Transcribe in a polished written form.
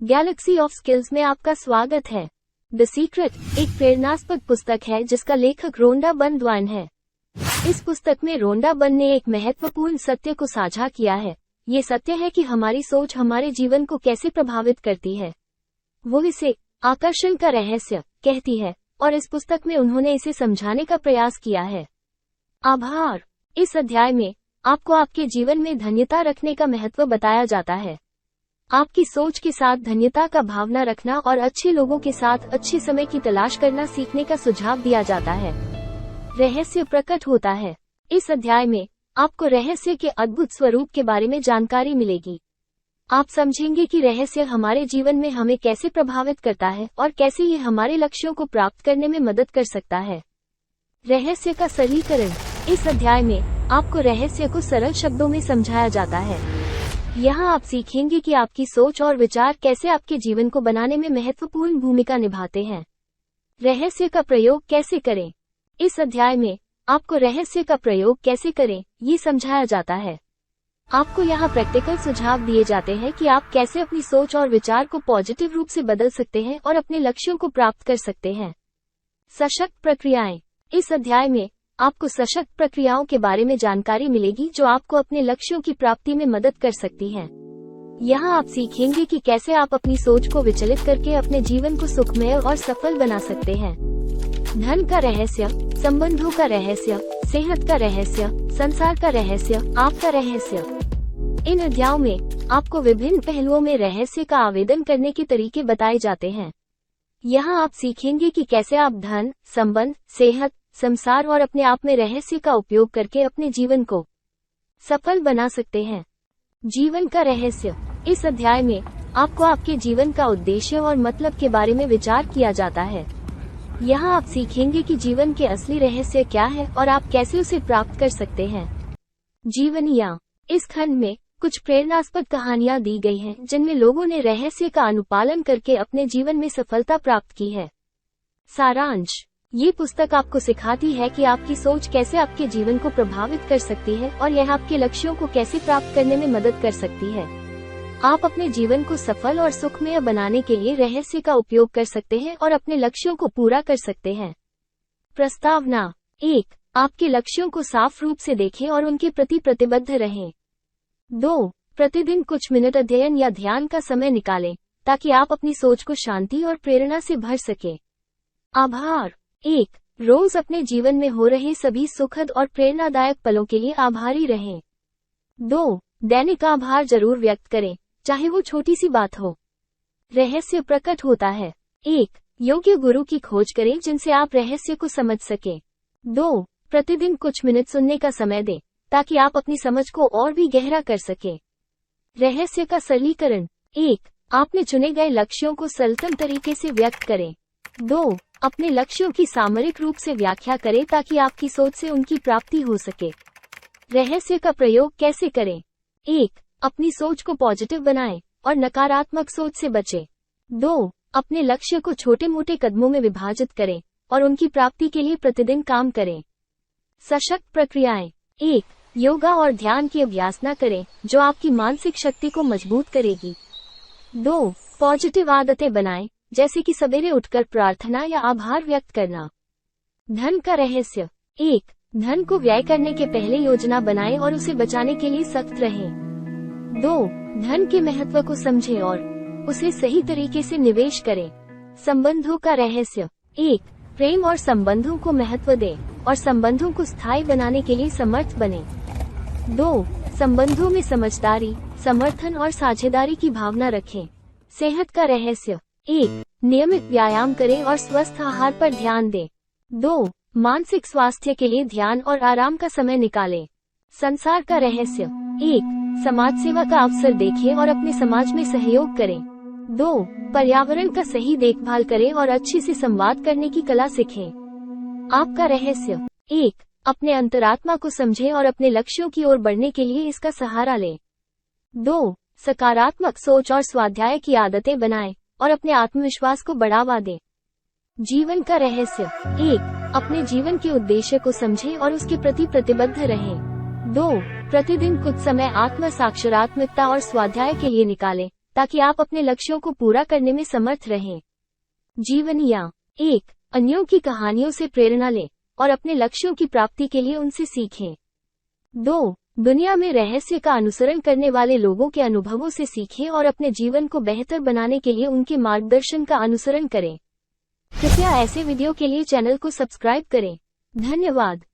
Galaxy of skills में आपका स्वागत है। द सीक्रेट एक प्रेरणास्पद पुस्तक है जिसका लेखक रोंडा बर्नद्वाइन है। इस पुस्तक में रोंडा बर्न ने एक महत्वपूर्ण सत्य को साझा किया है। ये सत्य है कि हमारी सोच हमारे जीवन को कैसे प्रभावित करती है। वो इसे आकर्षण का रहस्य कहती है और इस पुस्तक में उन्होंने इसे समझाने का प्रयास किया है। आभार। इस अध्याय में आपको आपके जीवन में धन्यता रखने का महत्व बताया जाता है। आपकी सोच के साथ धन्यता का भावना रखना और अच्छे लोगों के साथ अच्छे समय की तलाश करना सीखने का सुझाव दिया जाता है। रहस्य प्रकट होता है। इस अध्याय में आपको रहस्य के अद्भुत स्वरूप के बारे में जानकारी मिलेगी। आप समझेंगे कि रहस्य हमारे जीवन में हमें कैसे प्रभावित करता है और कैसे ये हमारे लक्ष्यों को प्राप्त करने में मदद कर सकता है। रहस्य का सरलीकरण। इस अध्याय में आपको रहस्य को सरल शब्दों में समझाया जाता है। यहाँ आप सीखेंगे कि आपकी सोच और विचार कैसे आपके जीवन को बनाने में महत्वपूर्ण भूमिका निभाते हैं। रहस्य का प्रयोग कैसे करें। इस अध्याय में आपको रहस्य का प्रयोग कैसे करें ये समझाया जाता है। आपको यहाँ प्रैक्टिकल सुझाव दिए जाते हैं कि आप कैसे अपनी सोच और विचार को पॉजिटिव रूप से बदल सकते हैं और अपने लक्ष्यों को प्राप्त कर सकते हैं। सशक्त प्रक्रियाएं। इस अध्याय में आपको सशक्त प्रक्रियाओं के बारे में जानकारी मिलेगी जो आपको अपने लक्ष्यों की प्राप्ति में मदद कर सकती हैं। यहाँ आप सीखेंगे कि कैसे आप अपनी सोच को विचलित करके अपने जीवन को सुखमय और सफल बना सकते हैं। धन का रहस्य, संबंधों का रहस्य, सेहत का रहस्य, संसार का रहस्य, आपका रहस्य। इन अध्यायों में आपको विभिन्न पहलुओं में रहस्य का आवेदन करने के तरीके बताए जाते हैं। यहाँ आप सीखेंगे कि कैसे आप धन, संबंध, सेहत, संसार और अपने आप में रहस्य का उपयोग करके अपने जीवन को सफल बना सकते हैं। जीवन का रहस्य। इस अध्याय में आपको आपके जीवन का उद्देश्य और मतलब के बारे में विचार किया जाता है। यहाँ आप सीखेंगे कि जीवन के असली रहस्य क्या है और आप कैसे उसे प्राप्त कर सकते हैं। जीवनियाँ। इस खंड में कुछ प्रेरणास्पद कहानियाँ दी गई हैं जिनमें लोगों ने रहस्य का अनुपालन करके अपने जीवन में सफलता प्राप्त की है। सारांश। ये पुस्तक आपको सिखाती है कि आपकी सोच कैसे आपके जीवन को प्रभावित कर सकती है और यह आपके लक्ष्यों को कैसे प्राप्त करने में मदद कर सकती है। आप अपने जीवन को सफल और सुखमय बनाने के लिए रहस्य का उपयोग कर सकते हैं और अपने लक्ष्यों को पूरा कर सकते हैं। प्रस्तावना। 1. आपके लक्ष्यों को साफ रूप से देखें और उनके प्रति प्रतिबद्ध रहें। 2. प्रतिदिन कुछ मिनट अध्ययन या ध्यान का समय निकालें ताकि आप अपनी सोच को शांति और प्रेरणा से भर सके। आभार। 1. रोज अपने जीवन में हो रहे सभी सुखद और प्रेरणादायक पलों के लिए आभारी रहें। 2. दैनिक आभार जरूर व्यक्त करें, चाहे वो छोटी सी बात हो। रहस्य प्रकट होता है। 1. योग्य गुरु की खोज करें जिनसे आप रहस्य को समझ सकें। 2. प्रतिदिन कुछ मिनट सुनने का समय दें ताकि आप अपनी समझ को और भी गहरा कर सकें। रहस्य का सरलीकरण। 1. आपने चुने गए लक्ष्यों को सरल तरीके से व्यक्त करें। 2. अपने लक्ष्यों की सामरिक रूप से व्याख्या करें ताकि आपकी सोच से उनकी प्राप्ति हो सके। रहस्य का प्रयोग कैसे करें। 1. अपनी सोच को पॉजिटिव बनाएं और नकारात्मक सोच से बचें। 2. अपने लक्ष्य को छोटे मोटे कदमों में विभाजित करें और उनकी प्राप्ति के लिए प्रतिदिन काम करें। सशक्त प्रक्रियाएं। 1. योगा और ध्यान की अभ्यास करें जो आपकी मानसिक शक्ति को मजबूत करेगी। 2. पॉजिटिव आदतें बनाएं जैसे कि सवेरे उठकर प्रार्थना या आभार व्यक्त करना। धन का रहस्य। 1. धन को व्यय करने के पहले योजना बनाएं और उसे बचाने के लिए सख्त रहें। 2. धन के महत्व को समझें और उसे सही तरीके से निवेश करें। संबंधों का रहस्य। 1. प्रेम और संबंधों को महत्व दें और संबंधों को स्थायी बनाने के लिए समर्थ बनें। 2. संबंधों में समझदारी, समर्थन और साझेदारी की भावना रखें। सेहत का रहस्य। 1. नियमित व्यायाम करें और स्वस्थ आहार पर ध्यान दें। 2. मानसिक स्वास्थ्य के लिए ध्यान और आराम का समय निकालें। संसार का रहस्य। 1. समाज सेवा का अवसर देखें और अपने समाज में सहयोग करें। 2. पर्यावरण का सही देखभाल करें और अच्छे से संवाद करने की कला सीखें। आपका रहस्य। 1. अपने अंतरात्मा को समझें और अपने लक्ष्यों की ओर बढ़ने के लिए इसका सहारा लें। 2. सकारात्मक सोच और स्वाध्याय की आदतें बनाएं और अपने आत्मविश्वास को बढ़ावा दें। जीवन का रहस्य। 1. अपने जीवन के उद्देश्य को समझें और उसके प्रति प्रतिबद्ध रहें। 2. प्रतिदिन कुछ समय आत्म साक्षात्कारता और स्वाध्याय के लिए निकालें ताकि आप अपने लक्ष्यों को पूरा करने में समर्थ रहें। जीवनियाँ। 1. अन्यों की कहानियों से प्रेरणा लें और अपने लक्ष्यों की प्राप्ति के लिए उनसे सीखें। 2. दुनिया में रहस्य का अनुसरण करने वाले लोगों के अनुभवों से सीखें और अपने जीवन को बेहतर बनाने के लिए उनके मार्गदर्शन का अनुसरण करें। कृपया ऐसे वीडियो के लिए चैनल को सब्सक्राइब करें। धन्यवाद।